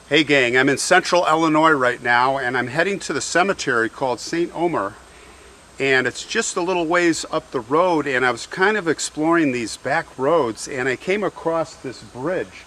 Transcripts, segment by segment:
Hey gang, I'm in central Illinois right now and I'm heading to the cemetery called St. Omer, and it's just a little ways up the road, and I was kind of exploring these back roads and I came across this bridge,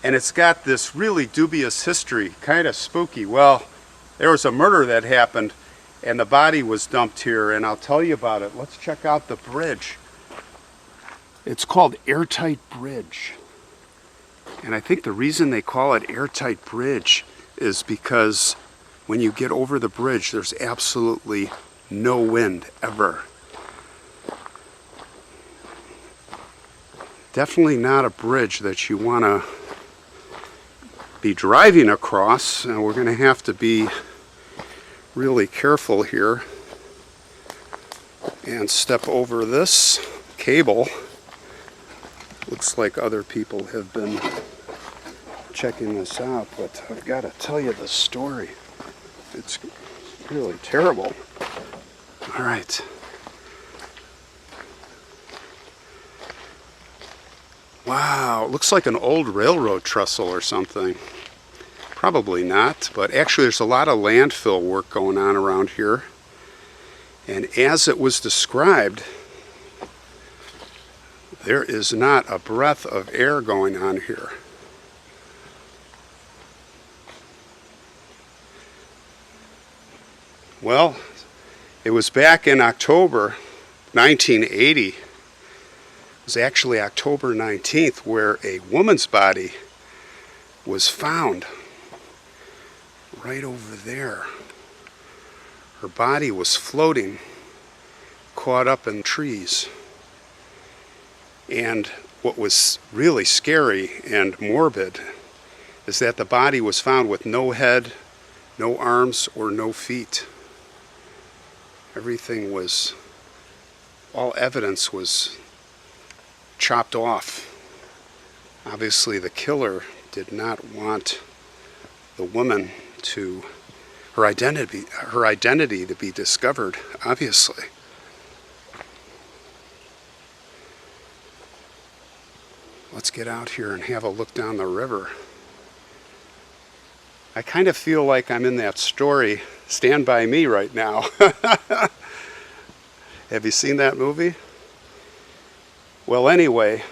and it's got this really dubious history, kind of spooky. Well, there was a murder that happened and the body was dumped here, and I'll tell you about it. Let's check out the bridge. It's called Airtight Bridge. And I think the reason they call it Airtight Bridge is because when you get over the bridge, there's absolutely no wind ever. Definitely not a bridge that you want to be driving across, and we're going to have to be really careful here and step over this cable. Looks like other people have been checking this out, but I've got to tell you the story. It's really terrible. All right. Wow, it looks like an old railroad trestle or something. Probably not, but actually there's a lot of landfill work going on around here. And as it was described, there is not a breath of air going on here. Well, it was back in October 1980. It was actually October 19th where a woman's body was found right over there. Her body was floating, caught up in trees. And what was really scary and morbid is that the body was found with no head, no arms, or no feet. Everything was, all evidence was chopped off. Obviously the killer did not want the woman to, her identity to be discovered, obviously. Let's get out here and have a look down the river. I kind of feel like I'm in that story, Stand By Me, right now. Have you seen that movie? Well, anyway,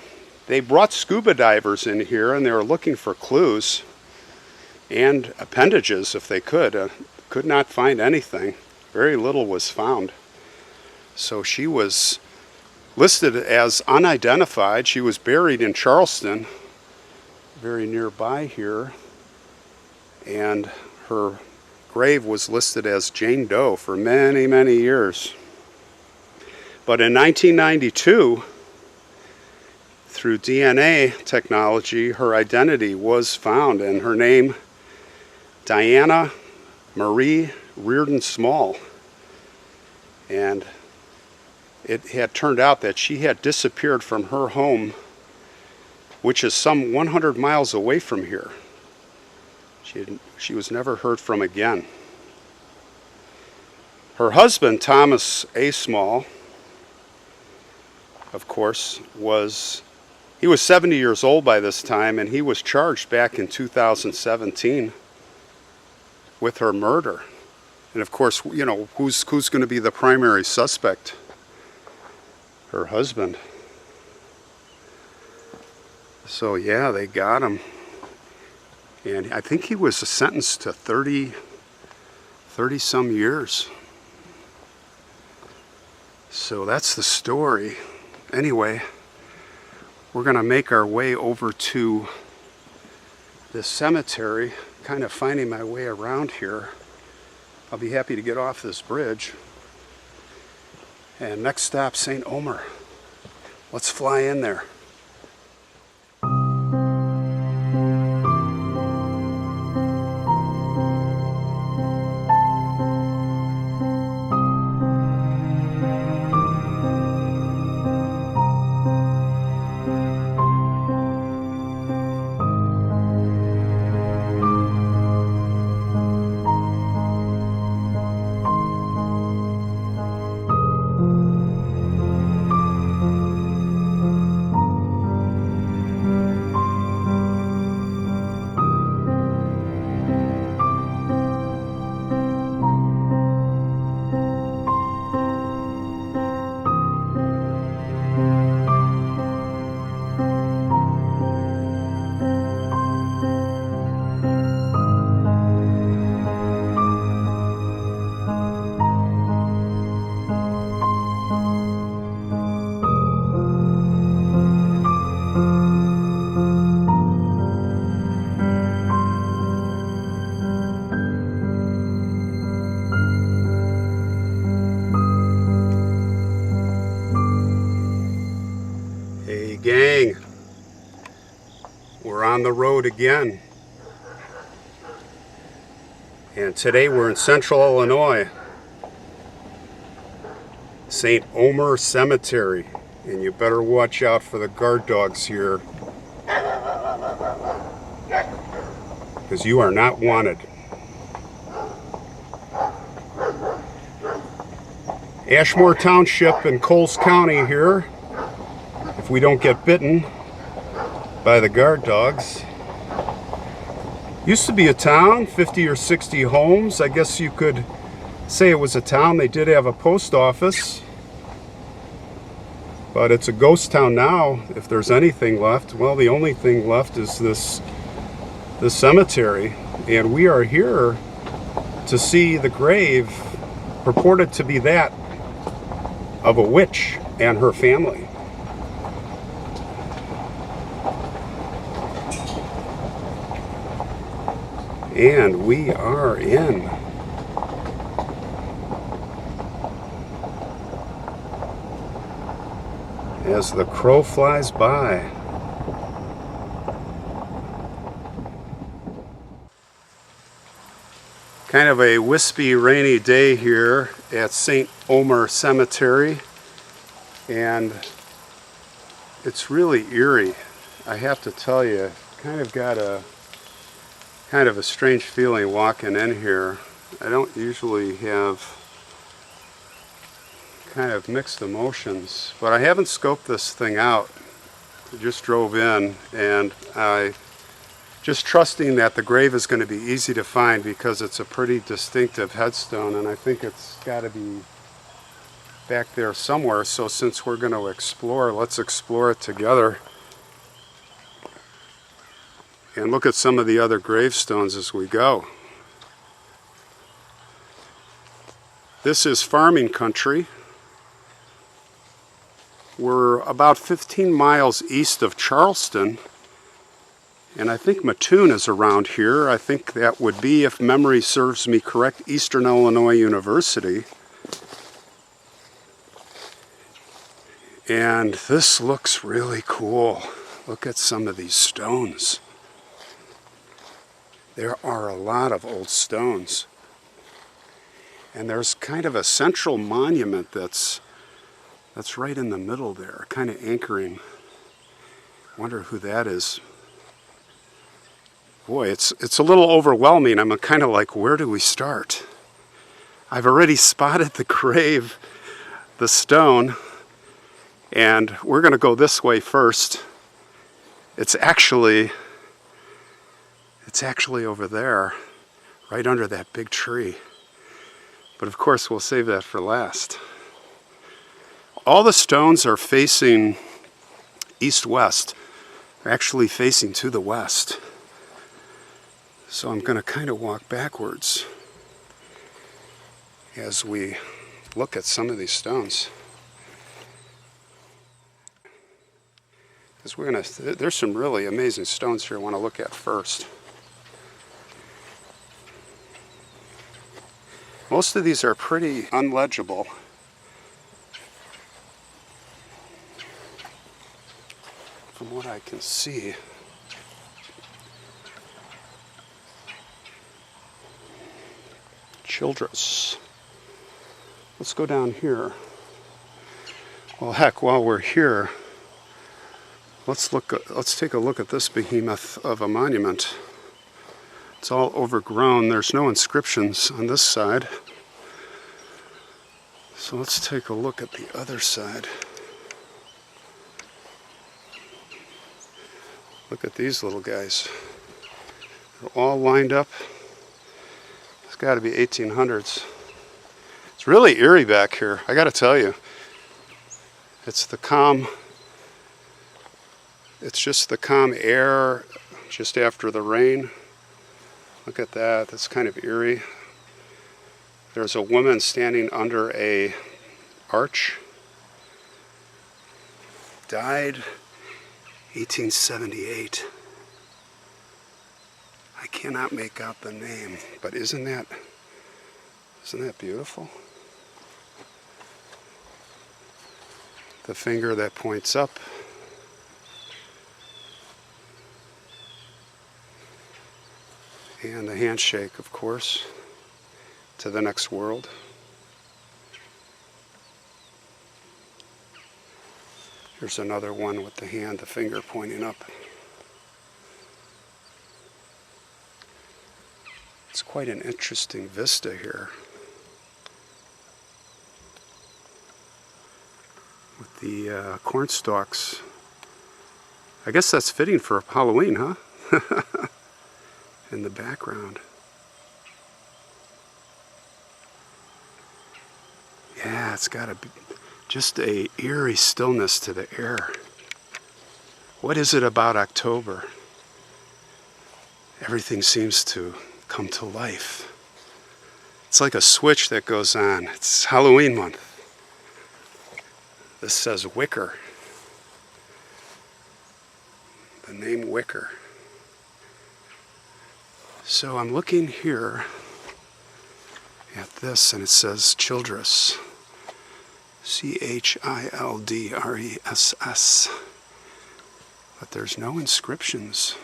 they brought scuba divers in here and they were looking for clues and appendages if they could. Could not find anything. Very little was found. So she was listed as unidentified. She was buried in Charleston, very nearby here, and her grave was listed as Jane Doe for many, many years. But in 1992, through DNA technology, her identity was found, and her name, Diana Marie Reardon Small. And it had turned out that she had disappeared from her home, which is some 100 miles away from here. She was never heard from again. Her husband, Thomas A. Small, of course, he was 70 years old by this time, and he was charged back in 2017 with her murder. And of course, you know, who's going to be the primary suspect? Her husband. So yeah, they got him. And I think he was sentenced to 30 some years. So that's the story. Anyway, we're going to make our way over to this cemetery, kind of finding my way around here. I'll be happy to get off this bridge. And next stop, St. Omer. Let's fly in there. the road again. And today we're in central Illinois, St. Omer Cemetery. And you better watch out for the guard dogs here, because you are not wanted. Ashmore Township in Coles County here, if we don't get bitten by the guard dogs. Used to be a town, 50 or 60 homes. I guess you could say it was a town. They did have a post office, but it's a ghost town now, if there's anything left. Well, the only thing left is this cemetery, and we are here to see the grave purported to be that of a witch and her family. And we are in. As the crow flies by. Kind of a wispy, rainy day here at St. Omer Cemetery, and it's really eerie. I have to tell you, kind of got a strange feeling walking in here. I don't usually have kind of mixed emotions, but I haven't scoped this thing out. I just drove in, and I just trusting that the grave is going to be easy to find because it's a pretty distinctive headstone, and I think it's got to be back there somewhere. So since we're going to explore, let's explore it together and look at some of the other gravestones as we go. This is farming country. We're about 15 miles east of Charleston, and I think Mattoon is around here. I think that would be, if memory serves me correct, Eastern Illinois University. And this looks really cool. Look at some of these stones. There are a lot of old stones. And there's kind of a central monument that's right in the middle there, kind of anchoring. Wonder who that is. Boy, it's a little overwhelming. I'm kind of like, where do we start? I've already spotted the grave, the stone, and we're going to go this way first. It's actually over there, right under that big tree. But of course, we'll save that for last. All the stones are facing east-west. They're actually facing to the west. So I'm going to kind of walk backwards as we look at some of these stones. Because there's some really amazing stones here I want to look at first. Most of these are pretty unlegible. From what I can see. Childress. Let's go down here. Well, heck, while we're here, let's take a look at this behemoth of a monument. It's all overgrown. There's no inscriptions on this side. So let's take a look at the other side. Look at these little guys. They're all lined up. It's got to be 1800s. It's really eerie back here, I got to tell you. It's just the calm air just after the rain. Look at that. That's kind of eerie. There's a woman standing under a arch. Died 1878. I cannot make out the name, but isn't that beautiful? The finger that points up. And a handshake, of course, to the next world. Here's another one with the hand, the finger pointing up. It's quite an interesting vista here. With the corn stalks. I guess that's fitting for Halloween, huh? In the background. Yeah, it's got just a eerie stillness to the air. What is it about October? Everything seems to come to life. It's like a switch that goes on. It's Halloween month. This says Wicker. The name Wicker. So I'm looking here at this and it says Childress. Childress. But there's no inscriptions.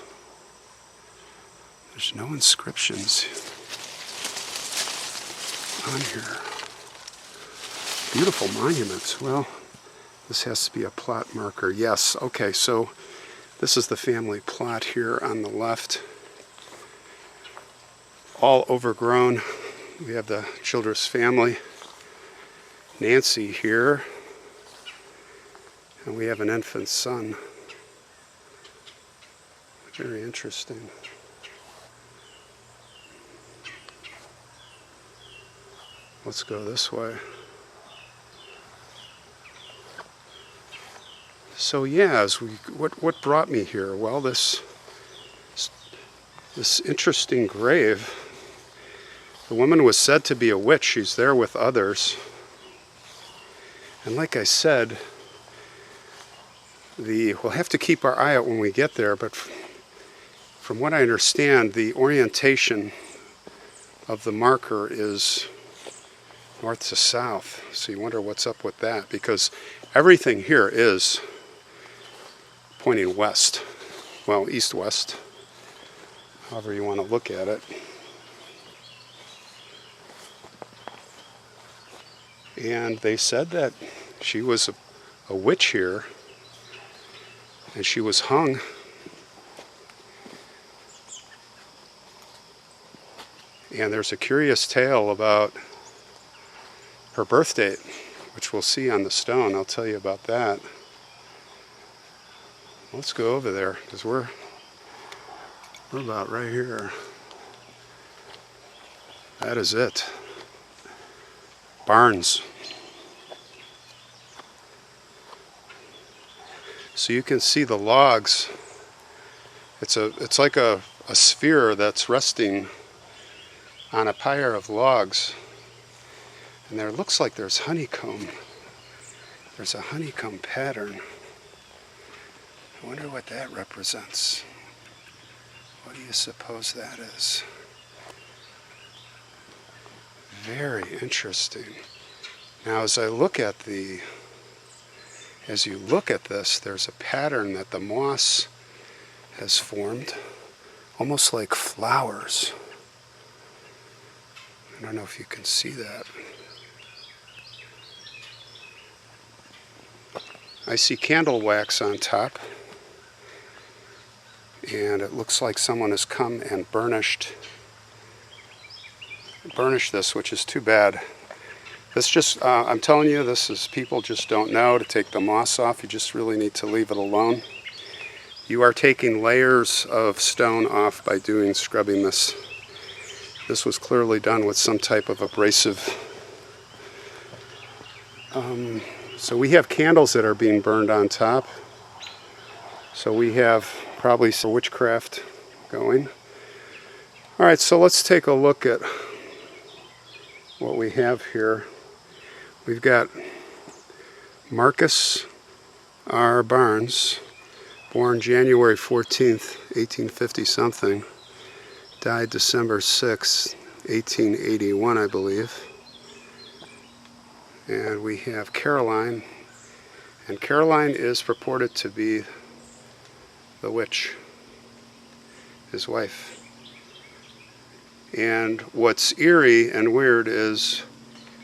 There's no inscriptions on here. Beautiful monuments. Well, this has to be a plot marker. Yes, okay, so this is the family plot here on the left. All overgrown. We have the Childress family. Nancy here. And we have an infant son. Very interesting. Let's go this way. So yeah, what brought me here? Well, this interesting grave. The woman was said to be a witch. She's there with others. And like I said, we'll have to keep our eye out when we get there, but from what I understand, the orientation of the marker is north to south. So you wonder what's up with that, because everything here is pointing west. Well, east-west, however you want to look at it. And they said that she was a witch here, and she was hung. And there's a curious tale about her birth date, which we'll see on the stone. I'll tell you about that. Let's go over there, because we're about right here. That is it. Barns. So you can see the logs. It's like a sphere that's resting on a pyre of logs. And there looks like there's honeycomb. There's a honeycomb pattern. I wonder what that represents. What do you suppose that is? Very interesting. Now as you look at this, there's a pattern that the moss has formed, almost like flowers. I don't know if you can see that. I see candle wax on top, and it looks like someone has come and burnished this, which is too bad. This just, I'm telling you, this is, people just don't know to take the moss off. You just really need to leave it alone. You are taking layers of stone off by scrubbing this. This was clearly done with some type of abrasive. So we have candles that are being burned on top. So we have probably some witchcraft going. All right, so let's take a look at what we have here. We've got Marcus R. Barnes, born January 14th, 1850 something, died December 6th, 1881, I believe. And we have Caroline, and Caroline is purported to be the witch, his wife. And what's eerie and weird is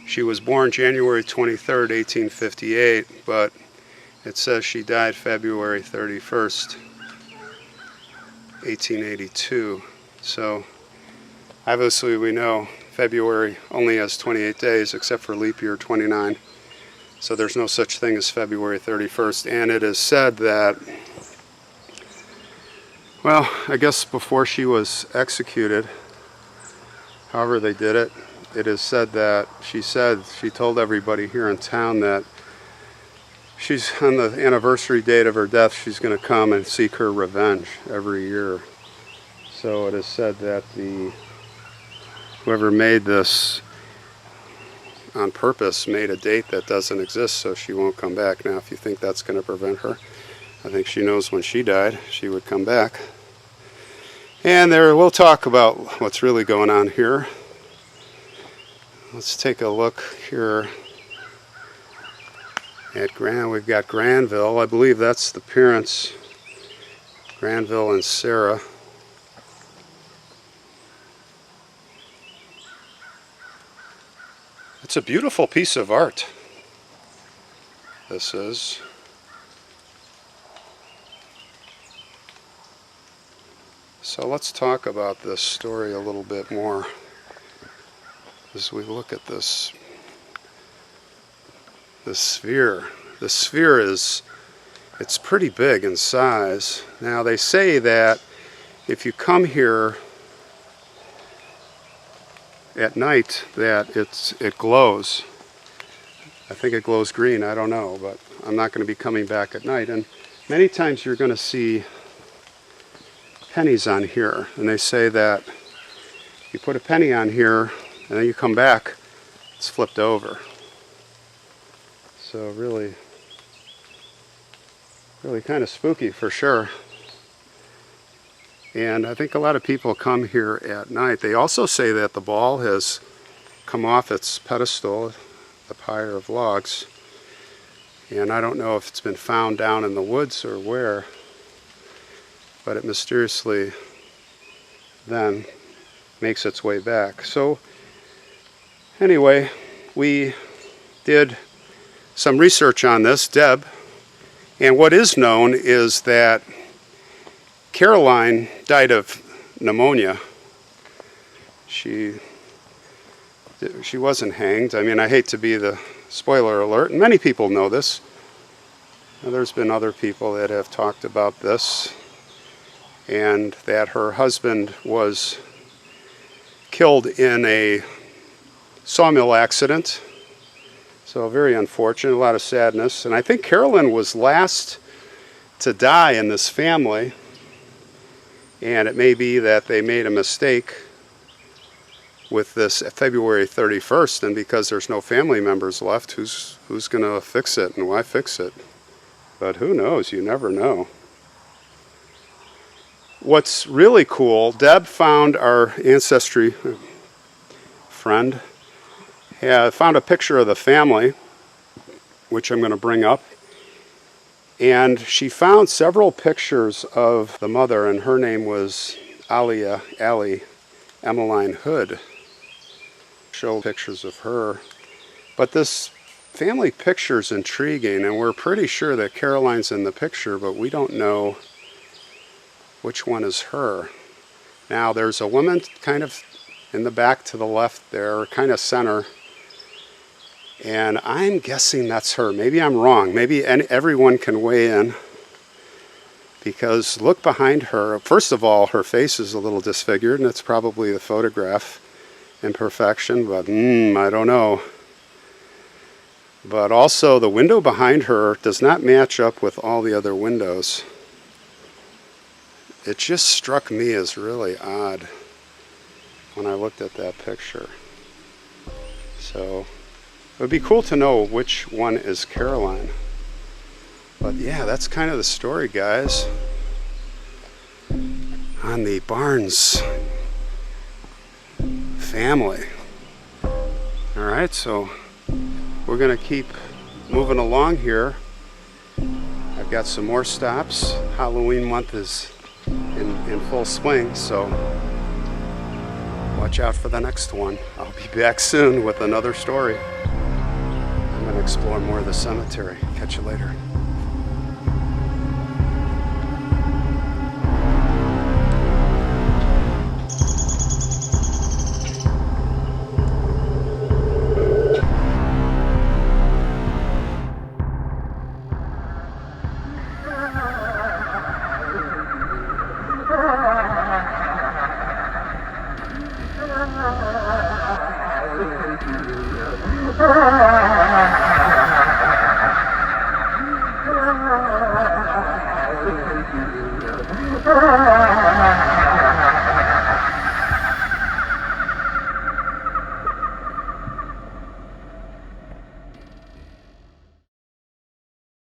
she was born January 23rd, 1858, but it says she died February 31st, 1882. So obviously we know February only has 28 days except for leap year 29. So there's no such thing as February 31st. And it is said that, well, I guess before she was executed, however they did it, it is said that she told everybody here in town that she's, on the anniversary date of her death, she's going to come and seek her revenge every year. So it is said that whoever made this on purpose made a date that doesn't exist so she won't come back. Now, if you think that's going to prevent her, I think she knows when she died she would come back. And we'll talk about what's really going on here. Let's take a look here at we've got Granville. I believe that's the parents, Granville and Sarah. It's a beautiful piece of art, this is. So let's talk about this story a little bit more as we look at this sphere. The sphere it's pretty big in size. Now they say that if you come here at night that it glows. I think it glows green, I don't know, but I'm not going to be coming back at night. And many times you're going to see pennies on here, and they say that you put a penny on here and then you come back, it's flipped over. So really kind of spooky for sure. And I think a lot of people come here at night. They also say that the ball has come off its pedestal, the pyre of logs. And I don't know if it's been found down in the woods or where, but it mysteriously then makes its way back. So anyway, we did some research on this, Deb, and what is known is that Caroline died of pneumonia. She wasn't hanged. I mean, I hate to be the spoiler alert, and many people know this. There's been other people that have talked about this, and that her husband was killed in a sawmill accident. So very unfortunate, a lot of sadness. And I think Carolyn was last to die in this family. And it may be that they made a mistake with this February 31st, and because there's no family members left, who's going to fix it and why fix it? But who knows? You never know. What's really cool, Deb found, our ancestry friend, found a picture of the family, which I'm going to bring up. And she found several pictures of the mother, and her name was Allie Emmeline Hood. Show pictures of her. But this family picture is intriguing, and we're pretty sure that Caroline's in the picture, but we don't know which one is her. Now, there's a woman kind of in the back to the left there, kind of center. And I'm guessing that's her. Maybe I'm wrong. Maybe everyone can weigh in. Because look behind her. First of all, her face is a little disfigured, and it's probably the photograph imperfection, but I don't know. But also, the window behind her does not match up with all the other windows. It just struck me as really odd when I looked at that picture. So it would be cool to know which one is Caroline. But yeah, that's kind of the story, guys, on the Barnes family. Alright, so we're going to keep moving along here. I've got some more stops. Halloween month is in full swing, so watch out for the next one. I'll be back soon with another story. I'm going to explore more of the cemetery. Catch you later. Ah!